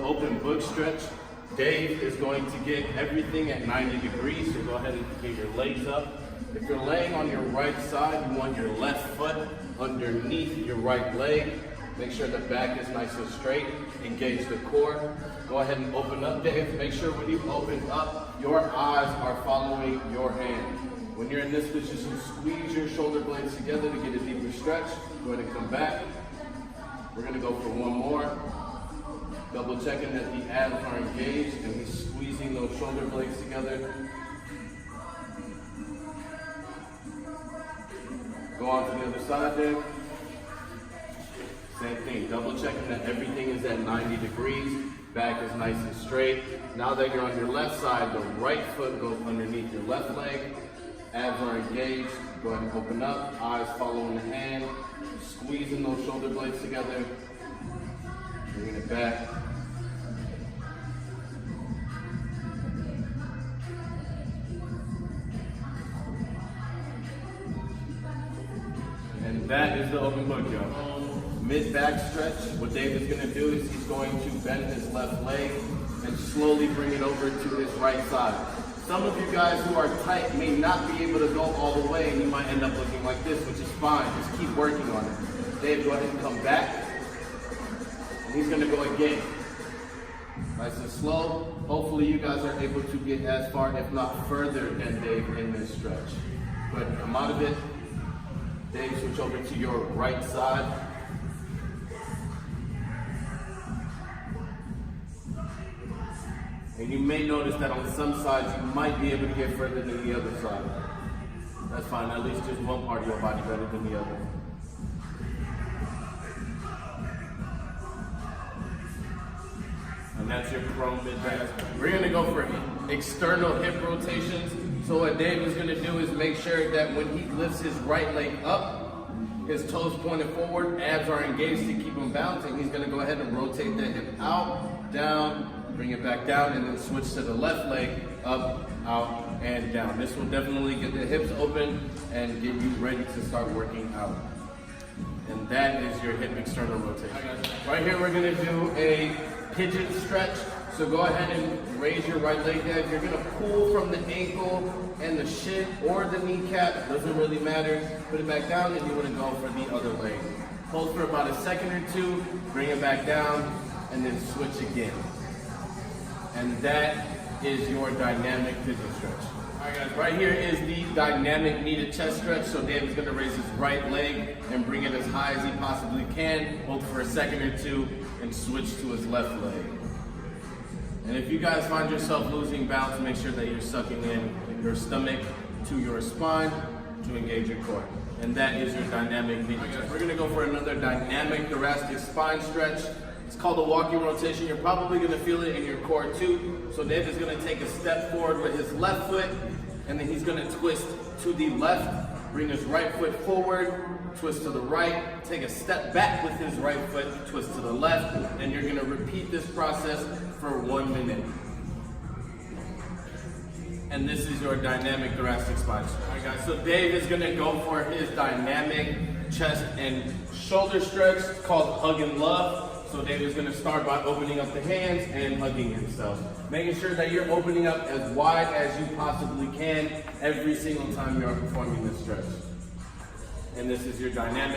open book stretch. Dave is going to get everything at 90 degrees, so go ahead and get your legs up. If you're laying on your right side, you want your left foot underneath your right leg. Make sure the back is nice and straight. Engage the core. Go ahead and open up, Dave. Make sure when you open up, your eyes are following your hand. When you're in this position, squeeze your shoulder blades together to get a deeper stretch. Go ahead and come back. We're gonna go for one more. Double checking that the abs are engaged and we're squeezing those shoulder blades together. Go on to the other side there. Same thing, double checking that everything is at 90 degrees. Back is nice and straight. Now that you're on your left side, the right foot goes underneath your left leg. Abs are engaged. Go ahead and open up. Eyes following the hand. Squeezing those shoulder blades together. Bringing it back. And that is the open book, y'all. Mid-back stretch, what Dave is gonna do is he's going to bend his left leg and slowly bring it over to his right side. Some of you guys who are tight may not be able to go all the way and you might end up looking like this, which is fine. Just keep working on it. Dave, go ahead and come back. And he's gonna go again. Nice and slow. Hopefully you guys are able to get as far, if not further, than Dave in this stretch. Go ahead and come out of it. Dave, switch over to your right side. And you may notice that on some sides you might be able to get further than the other side. That's fine, at least just one part of your body better than the other. And that's your prone mid-back. We're gonna go for external hip rotations. So what Dave is gonna do is make sure that when he lifts his right leg up, his toes pointed forward, abs are engaged to keep him bouncing. He's gonna go ahead and rotate the hip out, down, bring it back down, and then switch to the left leg, up, out, and down. This will definitely get the hips open and get you ready to start working out. And that is your hip external rotation. Right here, we're gonna do a pigeon stretch. So go ahead and raise your right leg down. You're gonna pull from the ankle and the shin or the kneecap, doesn't really matter. Put it back down and you wanna go for the other leg. Hold for about a second or two, bring it back down, and then switch again. And that is your dynamic pigeon stretch. All right, guys, right here is the dynamic knee to chest stretch. So Dave is gonna raise his right leg and bring it as high as he possibly can. Hold for a second or two and switch to his left leg. And if you guys find yourself losing balance, make sure that you're sucking in your stomach to your spine to engage your core. And that is your dynamic knee. Right, we're gonna go for another dynamic thoracic spine stretch. It's called a walking rotation. You're probably gonna feel it in your core too. So Dave is gonna take a step forward with his left foot, and then he's gonna twist to the left, bring his right foot forward, twist to the right, take a step back with his right foot, twist to the left, and you're gonna repeat this process for 1 minute. And this is your dynamic thoracic spine stretch. All right, guys, so Dave is gonna go for his dynamic chest and shoulder stretch. It's called Hug and Love. So Dave is gonna start by opening up the hands and hugging himself. Making sure that you're opening up as wide as you possibly can every single time you are performing this stretch. And this is your dynamic